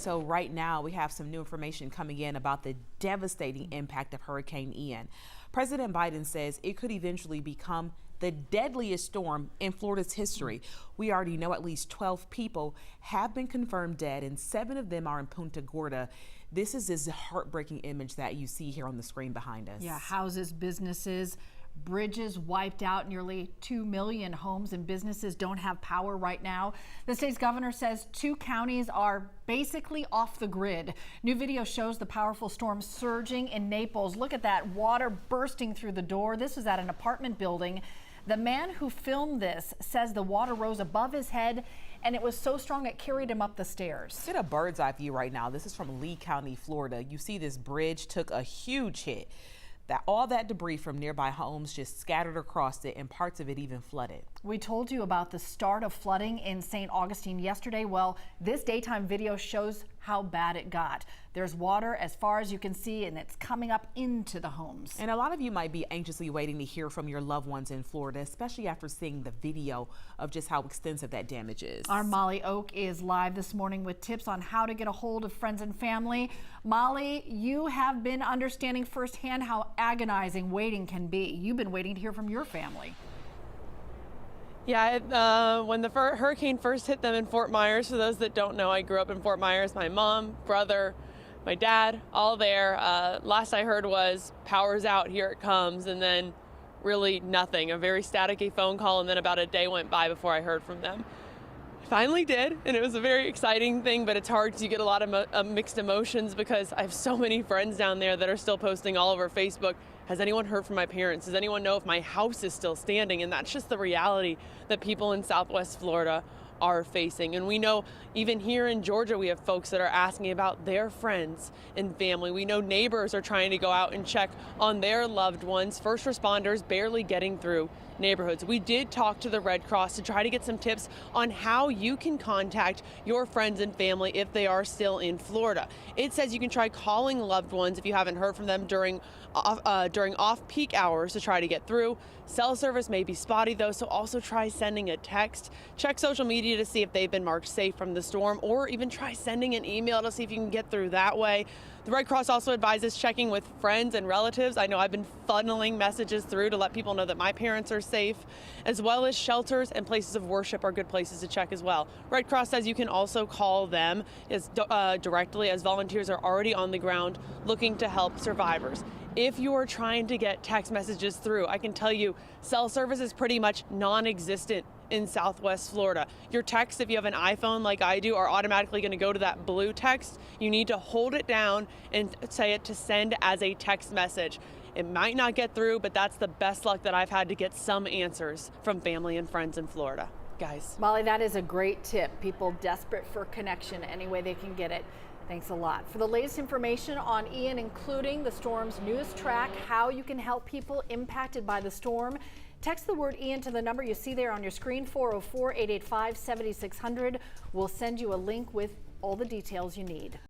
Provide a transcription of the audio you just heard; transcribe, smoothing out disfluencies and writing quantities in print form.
So right now we have some new information coming in about the devastating impact of Hurricane Ian. President Biden says it could eventually become the deadliest storm in Florida's history. We already know at least 12 people have been confirmed dead and 7 of them are in Punta Gorda. This is this heartbreaking image that you see here on the screen behind us. Yeah, houses, businesses, bridges wiped out. Nearly 2 million homes and businesses don't have power right now. The state's governor says 2 counties are basically off the grid. New video shows the powerful storm surging in Naples. Look at that water bursting through the door. This is at an apartment building. The man who filmed this says the water rose above his head and it was so strong it carried him up the stairs. Get a bird's eye view right now. This is from Lee County, Florida. You see this bridge took a huge hit. All that debris from nearby homes just scattered across it and parts of it even flooded. We told you about the start of flooding in St. Augustine yesterday. Well, this daytime video shows how bad it got. There's water as far as you can see and it's coming up into the homes. And a lot of you might be anxiously waiting to hear from your loved ones in Florida, especially after seeing the video of just how extensive that damage is. Our Molly Oak is live this morning with tips on how to get a hold of friends and family. Molly, you have been understanding firsthand how agonizing waiting can be. You've been waiting to hear from your family. Yeah, when the hurricane first hit them in Fort Myers, for those that don't know, I grew up in Fort Myers. My mom, brother, my dad, all there. Last I heard was power's out, here it comes, and then really nothing. A very staticky phone call, and then about a day went by before I heard from them. Finally did, and it was a very exciting thing, but it's hard because you get a lot of mixed emotions because I have so many friends down there that are still posting all over Facebook. Has anyone heard from my parents? Does anyone know if my house is still standing? And that's just the reality that people in Southwest Florida are facing. And we know even here in Georgia, we have folks that are asking about their friends and family. We know neighbors are trying to go out and check on their loved ones. First responders barely getting through neighborhoods. We did talk to the Red Cross to try to get some tips on how you can contact your friends and family if they are still in Florida. It says you can try calling loved ones if you haven't heard from them during off-peak hours to try to get through. Cell service may be spotty though, so also try sending a text. Check social media to see if they've been marked safe from the storm, or even try sending an email to see if you can get through that way. The Red Cross also advises checking with friends and relatives. I know I've been funneling messages through to let people know that my parents are safe, as well as shelters and places of worship are good places to check as well. Red Cross says you can also call them directly, as volunteers are already on the ground looking to help survivors. If you're trying to get text messages through, I can tell you cell service is pretty much non-existent in Southwest Florida. Your texts, if you have an iPhone like I do, are automatically going to go to that blue text. You need to hold it down and say it to send as a text message. It might not get through, but that's the best luck that I've had to get some answers from family and friends in Florida. Guys. Molly, that is a great tip. People desperate for connection any way they can get it. Thanks a lot. For the latest information on Ian, including the storm's newest track, how you can help people impacted by the storm, text the word Ian to the number you see there on your screen, 404-885-7600. We'll send you a link with all the details you need.